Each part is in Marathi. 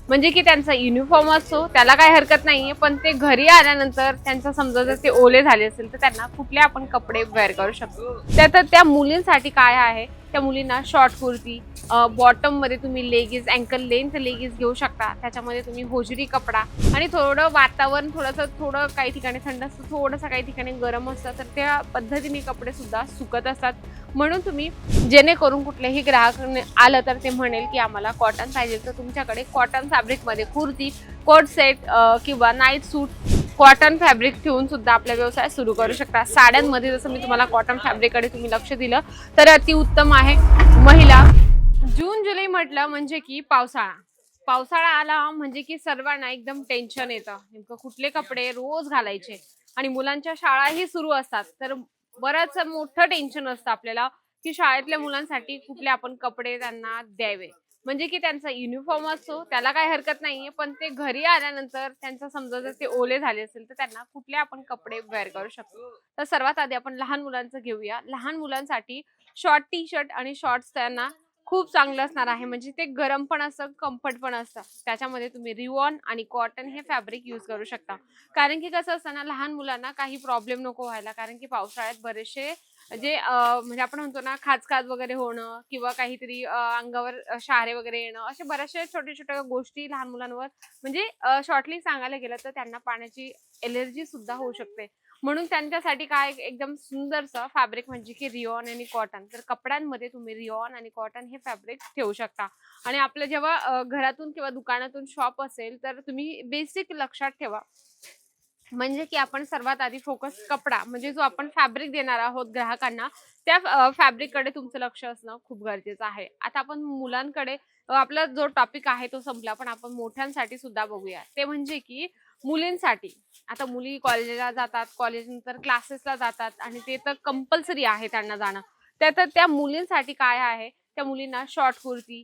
म्हणजे की त्यांचा युनिफॉर्म असतो त्याला काही हरकत नाहीये, पण ते घरी आल्यानंतर त्यांचा समजा जर ते ओले झाले असेल तर त्यांना कुठले आपण कपडे वेअर करू शकतो. त्यात त्या मुलींसाठी काय आहे, त्या मुलींना शॉर्ट कुर्ती, बॉटम मध्ये तुम्ही लेगिन्स, अँकल लेंथ लेगिन्स घेऊ शकता. त्याच्यामध्ये तुम्ही होजरी कपडा आणि थोडं वातावरण थोडं काही ठिकाणी थंड असतं, थोडंसं काही ठिकाणी गरम असतं, तर त्या पद्धतीने कपडे सुद्धा सुकत असतात. म्हणून तुम्ही जेणेकरून कुठलेही ग्राहक आलं तर ते म्हणेल की आम्हाला कॉटन पाहिजे, तर तुमच्याकडे कॉटन फॅब्रिकमध्ये कुर्ती, कोट सेट किंवा नाईट सूट कॉटन फॅब्रिक ठेवून सुद्धा आपला व्यवसाय सुरू करू शकता. साड्यांमध्ये जसं मी तुम्हाला कॉटन फॅब्रिककडे तुम्ही लक्ष दिलं तर अतिउत्तम आहे. महिला जून जुलै म्हटलं म्हणजे की पावसाळा आला म्हणजे की सर्वांना एकदम टेन्शन येतं, नेमकं कुठले कपडे रोज घालायचे. आणि मुलांच्या शाळाही सुरू असतात, तर बरंच मोठं टेन्शन असतं आपल्याला की शाळेतल्या मुलांसाठी कुठले आपण कपडे त्यांना द्यावे. म्हणजे की त्यांचा युनिफॉर्म असतो त्याला काही हरकत नाहीये, पण ते घरी आल्यानंतर त्यांचा समजा जर ते ओले झाले असेल तर त्यांना कुठले आपण कपडे वेअर करू शकतो. तर सर्वात आधी आपण लहान मुलांचं घेऊया. लहान मुलांसाठी शॉर्ट टी शर्ट आणि शॉर्ट्स त्यांना खूप चांगलं असणार आहे. म्हणजे ते गरम पण असतं, कम्फर्ट पण असतं. त्याच्यामध्ये तुम्ही रिवॉन आणि कॉटन हे फॅब्रिक यूज करू शकता. कारण की कसं असतं ना, लहान मुलांना काही प्रॉब्लेम नको व्हायला, कारण की पावसाळ्यात बरेचसे जे म्हणजे आपण म्हणतो ना खाज वगैरे होणं किंवा काहीतरी अंगावर शहारे वगैरे येणं, अशा बऱ्याचशा छोट्या-छोट्या गोष्टी लहान मुलांवर म्हणजे शॉर्टली सांगायला गेलं तर त्यांना पाण्याची एलर्जी सुद्धा होऊ शकते. म्हणून त्यांच्यासाठी काय एकदम सुंदरसं फॅब्रिक म्हणजे की रिओन आणि कॉटन. तर कपड्यांमध्ये तुम्ही रिओन आणि कॉटन हे फॅब्रिक ठेवू शकता. आणि आपलं जेव्हा घरातून किंवा दुकानातून शॉप असेल तर तुम्ही बेसिक लक्षात ठेवा, म्हणजे की आपण सर्वात आधी फोकस कपडा म्हणजे जो आपण फॅब्रिक देणार आहोत ग्राहकांना, त्या फॅब्रिककडे तुमचं लक्ष असणं खूप गरजेचं आहे. आता आपण मुलांकडे आपला जो टॉपिक आहे तो संपला, पण आपण मोठ्यांसाठी सुद्धा बघूया. ते म्हणजे की मुलींसाठी. आता मुली कॉलेजला जातात, कॉलेजनंतर क्लासेसला जातात आणि ते तर कंपल्सरी आहे त्यांना जाणं. त्यात त्या मुलींसाठी काय आहे, त्या मुलींना शॉर्ट कुर्ती,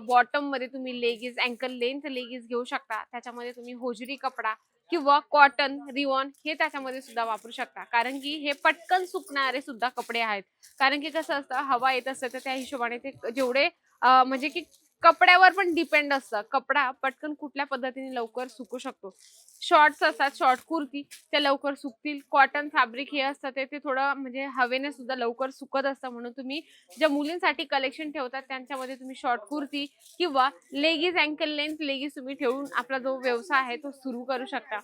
बॉटम मध्ये तुम्ही लेगिन्स, अँकल लेंथ लेगिन्स घेऊ शकता. त्याच्यामध्ये तुम्ही होजरी कपडा किंवा कॉटन, रिवॉन हे त्याच्यामध्ये सुद्धा वापरू शकता. कारण की हे पटकन सुकणारे सुद्धा कपडे आहेत. कारण की कसं असतं, हवा येत असते तर त्या हिशोबाने ते जेवढे म्हणजे की कपड्यावर पण डिपेंड असतं. कपडा पटकन कुठल्या पद्धतीने लवकर सुकू शकतो. शॉर्ट्स असतात, शॉर्ट कुर्ती त्या लवकर सुकतील. कॉटन फॅब्रिक हे असतं ते थोडं म्हणजे हवेने सुद्धा लवकर सुकत असतं. म्हणून तुम्ही ज्या मुलींसाठी कलेक्शन ठेवतात त्यांच्यामध्ये तुम्ही शॉर्ट कुर्ती किंवा लेगिन्स, अँकल लेंथ लेगिन्स तुम्ही ठेवून आपला जो व्यवसाय आहे तो सुरू करू शकता.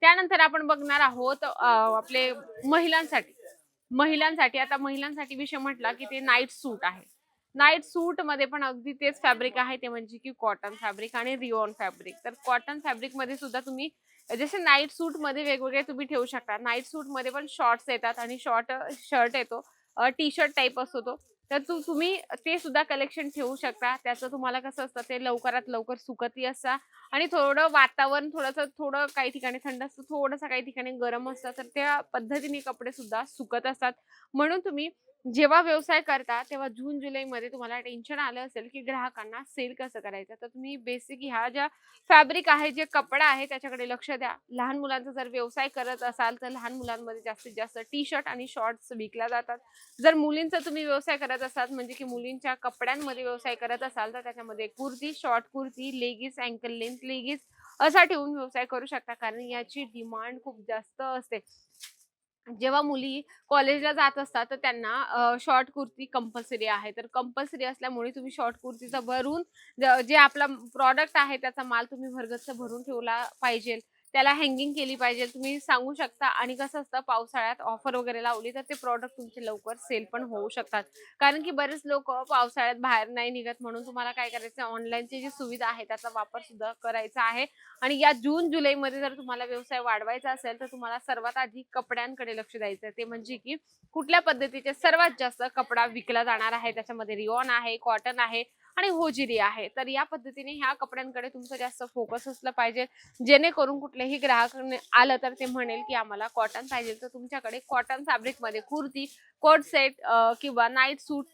त्यानंतर आपण बघणार आहोत आपले महिलांसाठी. आता महिलांसाठी विषय म्हटला की ते नाईट सूट आहे. नाईट सूट मध्ये पण अगदी तेच फॅब्रिक आहे, ते म्हणजे की कॉटन फॅब्रिक आणि रिओन फॅब्रिक. तर कॉटन फॅब्रिक मध्ये सुद्धा तुम्ही जसे नाईट सूट मध्ये वेगवेगळे तुम्ही ठेवू शकता. नाईट सूट मध्ये पण शॉर्ट्स येतात आणि शॉर्ट शर्ट येतो, टी शर्ट टाईप असतो तो. तर तुम्ही ते सुद्धा कलेक्शन ठेवू शकता. त्याचं तुम्हाला कसं असतं, ते लवकरात लवकर सुकतही असतं आणि थोडं वातावरण थोडं काही ठिकाणी थंड असतं, थोडंसं काही ठिकाणी गरम असतं, तर त्या पद्धतीने कपडे सुद्धा सुकत असतात. म्हणून तुम्ही जेव्हा व्यवसाय करता तेव्हा जून जुलैमध्ये तुम्हाला टेन्शन आलं असेल की ग्राहकांना सेल कसं करायचं, तर तुम्ही बेसिक ह्या ज्या फॅब्रिक आहे, जे कपडा आहे त्याच्याकडे लक्ष द्या. लहान मुलांचा जर व्यवसाय करत असाल तर लहान मुलांमध्ये जास्तीत जास्त टी शर्ट आणि शॉर्ट्स विकल्या जातात. जर मुलींचा तुम्ही व्यवसाय करत असाल म्हणजे की मुलींच्या कपड्यांमध्ये व्यवसाय करत असाल तर त्याच्यामध्ये kurti, short kurti, leggings, uncle length leggings असा ठेवून व्यवसाय करू शकता. कारण याची डिमांड खूप जास्त असते. जेव्हा मुली कॉलेजला जात असतात तर त्यांना शॉर्ट कुर्ती कंपल्सरी आहे. तर कंपल्सरी असल्यामुळे तुम्ही शॉर्ट कुर्तीचा भरून जे आपला प्रॉडक्ट आहे त्याचा माल तुम्ही भरगच्च भरून ठेवला पाहिजे. त्याला हँगिंग केली पाहिजे. तुम्ही सांगू शकता आणि कसं असतं, पावसाळ्यात ऑफर वगैरे लावली तर ते प्रॉडक्ट तुमचे लवकर सेल पण होऊ शकतात. कारण की बरेच लोकं पावसाळ्यात बाहेर नाही निघत, म्हणून तुम्हाला काय करायचं, ऑनलाईनची जी सुविधा आहे त्याचा वापर सुद्धा करायचा आहे. आणि या जून जुलैमध्ये जर तुम्हाला व्यवसाय वाढवायचा असेल तर तुम्हाला सर्वात आधी कपड्यांकडे लक्ष द्यायचं. ते म्हणजे की कुठल्या पद्धतीचे सर्वात जास्त कपडा विकला जाणार आहे. त्याच्यामध्ये रिओन आहे, कॉटन आहे आणि होजिरी आहे. तर या पद्धतीने ह्या कपड्यांकडे तुमचं जास्त फोकस असलं पाहिजे, जेणेकरून कुठलेही ग्राहक आलं तर ते म्हणेल की आम्हाला कॉटन पाहिजे. तर तुमच्याकडे कॉटन फॅब्रिकमध्ये कुर्ती, कोट सेट किंवा नाईट सूट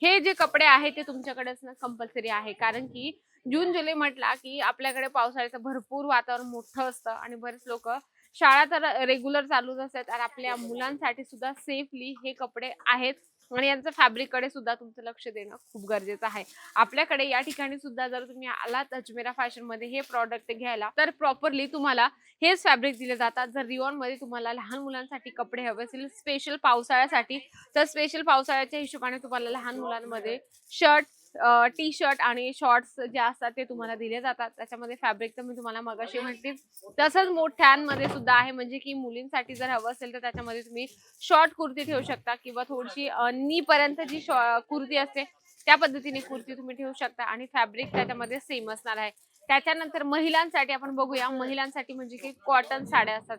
हे जे कपडे आहेत ते तुमच्याकडे असणं कंपल्सरी आहे. कारण की जून जुलै म्हटला की आपल्याकडे पावसाळ्याचं भरपूर वातावरण मोठं असतं आणि बरेच लोक शाळा तर रेग्युलर चालूच असतात आणि आपल्या मुलांसाठी सुद्धा सेफली हे कपडे आहेत आणि यांचं फॅब्रिककडे सुद्धा तुमचं लक्ष देणं खूप गरजेचं आहे. आपल्याकडे या ठिकाणी सुद्धा जर तुम्ही आलात अजमेरा फॅशन मध्ये हे प्रॉडक्ट घ्यायला तर प्रॉपरली तुम्हाला हेच फॅब्रिक दिले जातात. जर रिओन मध्ये तुम्हाला लहान मुलांसाठी कपडे हवे असेल स्पेशल पावसाळ्यासाठी तर स्पेशल पावसाळ्याच्या हिशोबाने तुम्हाला लहान मुलांमध्ये शर्ट टी शर्ट आणि शॉर्ट्स जे असतात ते तुम्हाला दिले जातात. त्याच्यामध्ये फॅब्रिक तर मी तुम्हाला मगाशी म्हटली. तसंच मोठ्यांमध्ये सुद्धा आहे, म्हणजे की मुलींसाठी जर हवं असेल तर त्याच्यामध्ये तुम्ही शॉर्ट कुर्ती ठेवू शकता किंवा थोडीशी नी पर्यंत जी कुर्ती असते त्या पद्धतीने कुर्ती तुम्ही ठेवू शकता आणि फॅब्रिक त्याच्यामध्ये सेम असणार आहे. त्याच्यानंतर महिलांसाठी आपण बघूया. महिलांसाठी म्हणजे की कॉटन साड्या असतात,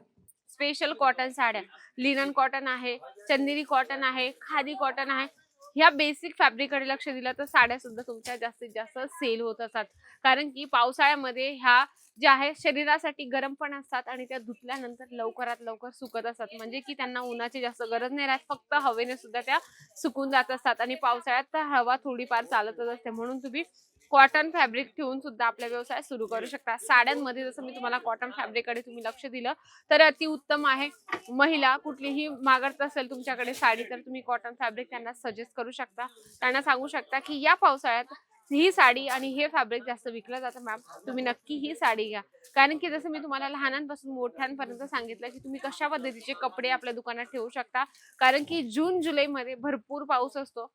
स्पेशल कॉटन साड्या, लिनन कॉटन आहे, चंदेरी कॉटन आहे, खादी कॉटन आहे. ह्या बेसिक फॅब्रिककडे लक्ष दिलं तर साड्या सुद्धा तुमच्या जास्तीत जास्त सेल होत असतात. कारण की पावसाळ्यामध्ये ह्या ज्या आहे शरीरासाठी गरम पण असतात आणि त्या धुतल्यानंतर लवकरात लवकर सुकत असतात, म्हणजे की त्यांना उन्हाची जास्त गरज नाही राहत, फक्त हवेने सुद्धा त्या सुकून जात असतात. आणि पावसाळ्यात तर हवा थोडीफार चालतच असते, म्हणून तुम्ही कॉटन फॅब्रिक ठेवून सुद्धा आपला व्यवसाय सुरू करू शकता. साड्यांमध्ये जसं मी तुम्हाला कॉटन फॅब्रिककडे तुम्ही लक्ष दिलं तर अतिउत्तम आहे. महिला कुठलीही मागत असेल तुमच्याकडे साडी तर तुम्ही कॉटन फॅब्रिक त्यांना सजेस्ट करू शकता. त्यांना सांगू शकता की या पावसाळ्यात ही साडी आणि हे फॅब्रिक जास्त विकलं जातं मॅम, तुम्ही नक्की ही साडी घ्या. कारण की जसं मी तुम्हाला लहानांपासून मोठ्यांपर्यंत सांगितलं की तुम्ही कशा पद्धतीचे कपडे आपल्या दुकानात ठेवू शकता. कारण की जून जुलै मध्ये भरपूर पाऊस असतो.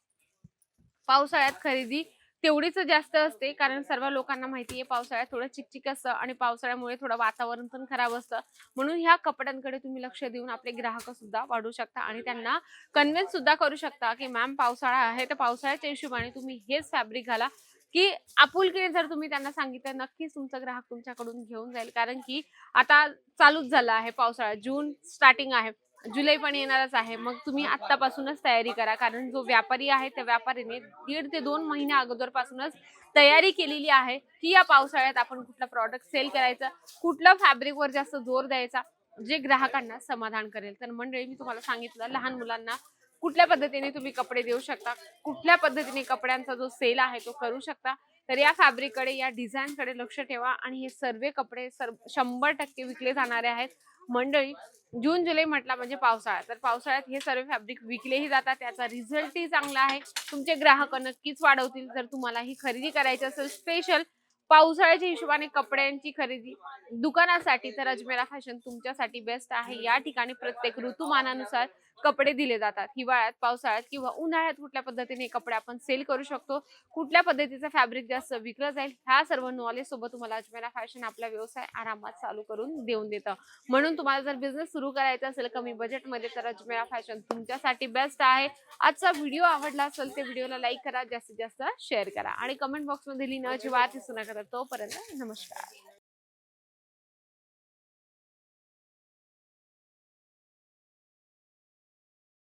पावसाळ्यात खरेदी तेवढीच जास्त असते, कारण सर्व लोकांना माहिती आहे पावसाळ्यात थोडं चिकचिक असतं आणि पावसाळ्यामुळे थोडं वातावरण पण खराब असतं. म्हणून ह्या कपड्यांकडे तुम्ही लक्ष देऊन आपले ग्राहक सुद्धा वाढवू शकता आणि त्यांना कन्व्हिन्स सुद्धा करू शकता की मॅम पावसाळा आहे तर पावसाळ्याच्या हिशोबाने तुम्ही हेच फॅब्रिक घाला. की आपुलकीने जर तुम्ही त्यांना सांगितलं नक्कीच तुमचा ग्राहक तुमच्याकडून घेऊन जाईल. कारण की आता चालूच झाला आहे पावसाळा, जून स्टार्टिंग आहे, जुलै पण येणारच आहे. मग तुम्ही आत्तापासूनच तयारी करा, कारण जो व्यापारी आहे त्या व्यापारीने 1.5 ते 2 महिन्या अगोदरपासूनच तयारी केलेली आहे की या पावसाळ्यात आपण कुठला प्रॉडक्ट सेल करायचा, कुठल्या फॅब्रिकवर जास्त जोर द्यायचा जे ग्राहकांना समाधान करेल. तर मंडळी मी तुम्हाला सांगितलं लहान मुलांना कुठल्या पद्धतीने तुम्ही कपडे देऊ शकता, कुठल्या पद्धतीने कपड्यांचा जो सेल आहे तो करू शकता. तर या फॅब्रिककडे या डिझाईनकडे लक्ष ठेवा आणि हे सर्व कपडे 100% विकले जाणारे आहेत. मंडळी जून जुलै म्हटला म्हणजे पावसाळा, तर पावसाळ्यात हे सर्व फॅब्रिक विकलेही जातात, त्याचा रिझल्टही चांगला आहे. तुमचे ग्राहक नक्कीच वाढवतील. जर तुम्हाला ही खरेदी करायची असेल स्पेशल पावसाळ्याच्या हिशोबाने कपड्यांची खरेदी दुकानासाठी तर अजमेरा फॅशन तुमच्यासाठी बेस्ट आहे. या ठिकाणी प्रत्येक ऋतुमानानुसार कपडे दिले जातात. हिवाळ्यात, पावसाळ्यात किंवा उन्हाळ्यात कुठल्या पद्धतीने कपडे आपण सेल करू शकतो, कुठल्या पद्धतीचं फॅब्रिक जास्त विकलं जाईल, ह्या सर्व नॉलेज सोबत तुम्हाला अजमेरा फॅशन आपला व्यवसाय आरामात चालू करून देऊन देतं. म्हणून तुम्हाला जर बिझनेस सुरू करायचा असेल कमी बजेटमध्ये तर अजमेरा फॅशन तुमच्यासाठी बेस्ट आहे. आजचा व्हिडिओ आवडला असेल तर व्हिडिओला लाईक करा, जास्तीत जास्त शेअर करा आणि कमेंट बॉक्समध्ये लिहिणं अजिबात विसरू नका. तोपर्यंत नमस्कार.